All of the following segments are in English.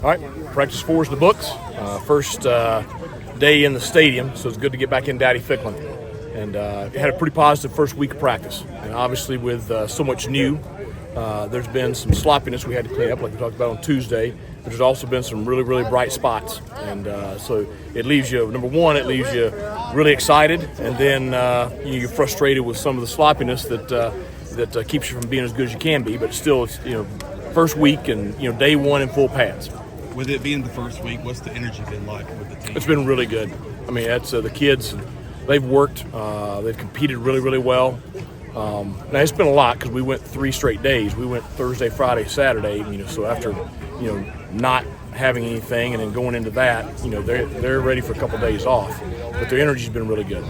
All right, practice 4 is the books. First day in the stadium, so it's good to get back in Daddy Ficklin. And had a pretty positive first week of practice. And obviously with so much new, there's been some sloppiness we had to clean up, like we talked about on Tuesday. But there's also been some really, really bright spots. And so it leaves you, number one, it leaves you really excited. And then you're frustrated with some of the sloppiness that keeps you from being as good as you can be. But still, it's, first week and, day one in full pads. With it being the first week, what's the energy been like with the team? It's been really good. I mean, that's the kids. They've worked. They've competed really, really well. Now it's been a lot because we went 3 straight days. We went Thursday, Friday, Saturday. So after not having anything and then going into that, they're ready for a couple days off. But their energy's been really good.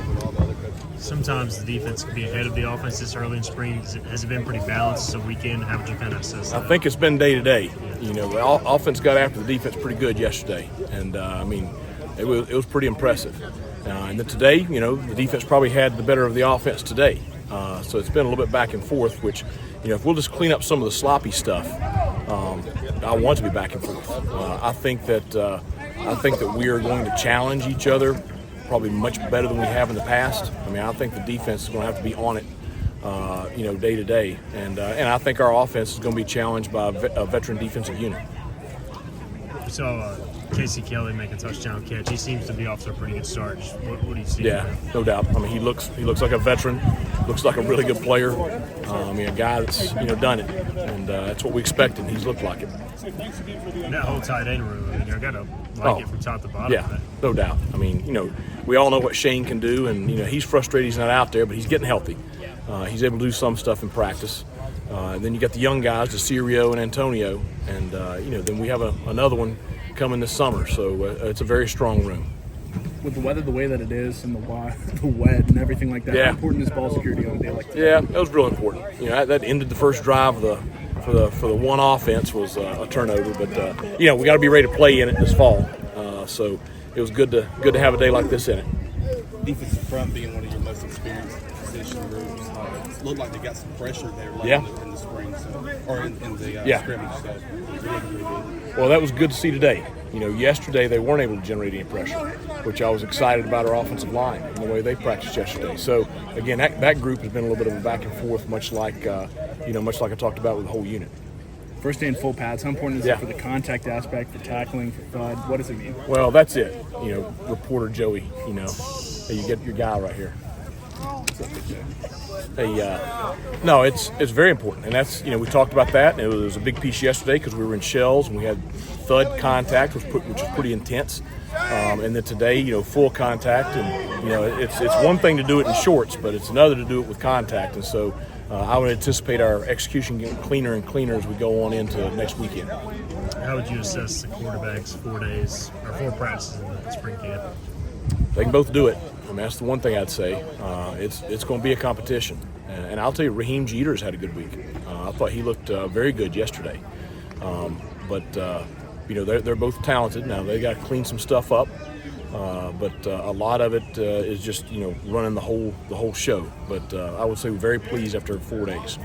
Sometimes the defense can be ahead of the offense this early in spring. Has it been pretty balanced this weekend? How would you kind of assess that? I think it's been day to day. The offense got after the defense pretty good yesterday, and it was pretty impressive. And then today, the defense probably had the better of the offense today. So it's been a little bit back and forth. Which, if we'll just clean up some of the sloppy stuff, I want to be back and forth. I think that we are going to challenge each other probably much better than we have in the past. I think the defense is going to have to be on it, day to day, and I think our offense is going to be challenged by a veteran defensive unit. We saw Casey Kelly make a touchdown catch. He seems to be off to a pretty good start. What do you see? Yeah, no doubt. He looks like a veteran. Looks like a really good player. A guy that's done it, and that's what we expected. He's looked like it. And that whole tight end room, I got to like it from top to bottom. Yeah, no doubt. We all know what Shane can do, and he's frustrated he's not out there, but he's getting healthy. He's able to do some stuff in practice. And then you got the young guys, DeCirio and Antonio, and then we have another one coming this summer. So it's a very strong room. With the weather the way that it is and the wet and everything like that, how important is ball security on a day like today? Yeah, that was real important. That ended the first drive for the one offense was a turnover, but we got to be ready to play in it this fall. So it was good to have a day like this in it. Defensive front being one of your most experienced position groups, it looked like they got some pressure there late in the spring, or in the scrimmage. So well, that was good to see today. Yesterday they weren't able to generate any pressure, which I was excited about our offensive line and the way they practiced yesterday. So again, that group has been a little bit of a back and forth, much like I talked about with the whole unit. First day in full pads, how important is it for the contact aspect, for tackling, for thud? What does it mean? Well, that's it. Reporter Joey, hey, you get your guy right here. No, it's very important, and that's we talked about that, and it was a big piece yesterday because we were in shells and we had thud contact, which was pretty intense, and then today, full contact, and it's one thing to do it in shorts, but it's another to do it with contact, and so I would anticipate our execution getting cleaner and cleaner as we go on into next weekend. How would you assess the quarterbacks 4 days or 4 practices in the spring camp? They can both do it. That's the one thing I'd say. It's going to be a competition. And I'll tell you, Raheem Jeter's had a good week. I thought he looked very good yesterday. But they're both talented. Now, they got to clean some stuff up. But a lot of it is just, running the whole show. But I would say we're very pleased after 4 days.